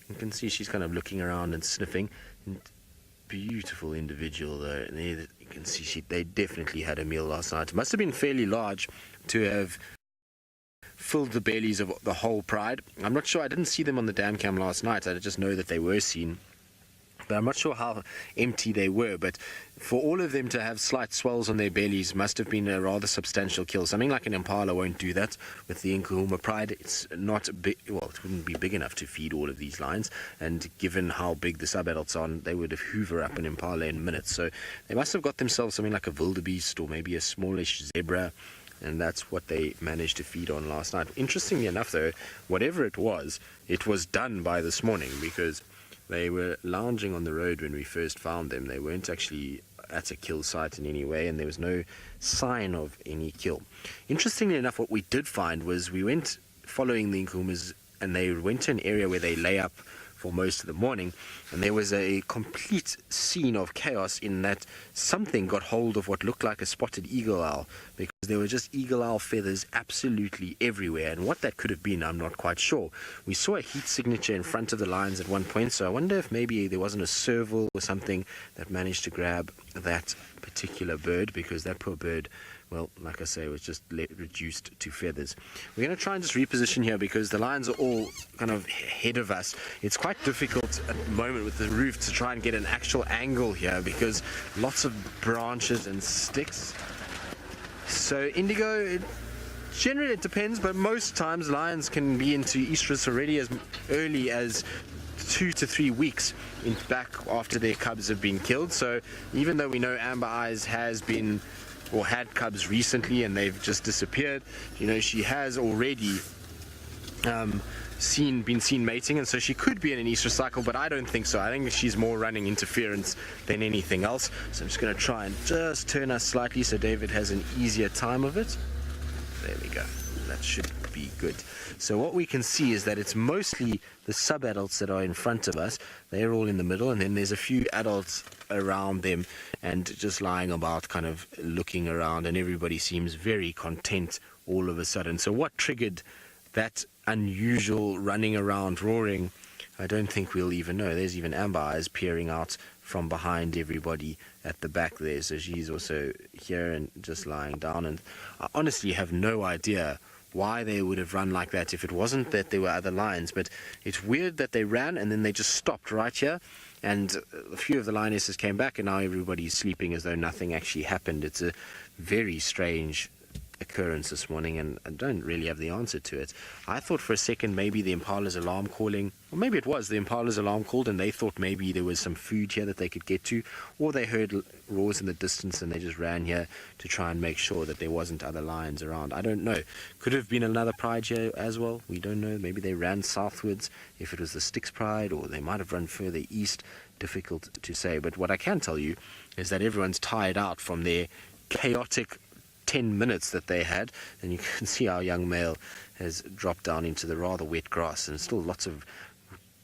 You can see she's kind of looking around and sniffing. And beautiful individual though. And there you can see they definitely had a meal last night. It must have been fairly large to have filled the bellies of the whole pride. I'm not sure. I didn't see them on the dam cam last night. I just know that they were seen. But I'm not sure how empty they were. But for all of them to have slight swells on their bellies must have been a rather substantial kill. Something like an impala won't do that with the Nkuhuma pride. It's not big. Well, it wouldn't be big enough to feed all of these lions. And given how big the subadults are, they would have hoover up an impala in minutes. So they must have got themselves something like a wildebeest or maybe a smallish zebra. And that's what they managed to feed on last night. Interestingly enough, though, whatever it was done by this morning, because they were lounging on the road when we first found them. They weren't actually at a kill site in any way, and there was no sign of any kill. Interestingly enough, what we did find was we went following the Nkuhumas, and they went to an area where they lay up for most of the morning, and there was a complete scene of chaos in that something got hold of what looked like a spotted eagle owl, because there were just eagle owl feathers absolutely everywhere, and what that could have been, I'm not quite sure. We saw a heat signature in front of the lions at one point, so I wonder if maybe there wasn't a serval or something that managed to grab that particular bird, because that poor bird, well, like I say, was just reduced to feathers. We're going to try and just reposition here because the lions are all kind of ahead of us. It's quite difficult at the moment with the roof to try and get an actual angle here because lots of branches and sticks. So indigo, generally it depends, but most times lions can be into estrus already as early as 2 to 3 weeks back after their cubs have been killed. So even though we know Amber Eyes has been or had cubs recently and they've just disappeared, she has already been seen mating, and so she could be in an estrus cycle, but I don't think so. I think she's more running interference than anything else. So I'm just going to try and just turn us slightly so David has an easier time of it. There we go. That should be good. So what we can see is that it's mostly the sub-adults that are in front of us. They're all in the middle, and then there's a few adults around them and just lying about, kind of looking around, and everybody seems very content all of a sudden. So what triggered that unusual running around roaring, I don't think we'll even know. There's even Amber Eyes peering out from behind everybody at the back there, so she's also here and just lying down. And I honestly have no idea why they would have run like that if it wasn't that there were other lions. But it's weird that they ran and then they just stopped right here, and a few of the lionesses came back, and now everybody's sleeping as though nothing actually happened. It's a very strange occurrence this morning, and I don't really have the answer to it. I thought for a second maybe the impala's alarm calling, or maybe it was the impala's alarm called and they thought maybe there was some food here that they could get to, or they heard roars in the distance and they just ran here to try and make sure that there wasn't other lions around. I don't know. Could have been another pride here as well. We don't know. Maybe they ran southwards if it was the Styx pride, or they might have run further east. Difficult to say. But what I can tell you is that everyone's tired out from their chaotic 10 minutes that they had, and you can see our young male has dropped down into the rather wet grass, and still lots of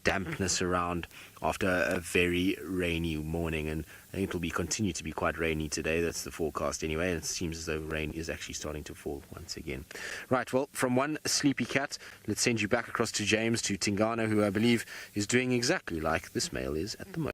dampness around after a very rainy morning, and I think it will continue to be quite rainy today. That's the forecast anyway, and it seems as though rain is actually starting to fall once again. Right, well, from one sleepy cat, let's send you back across to James, to Tingana, who I believe is doing exactly like this male is at the moment.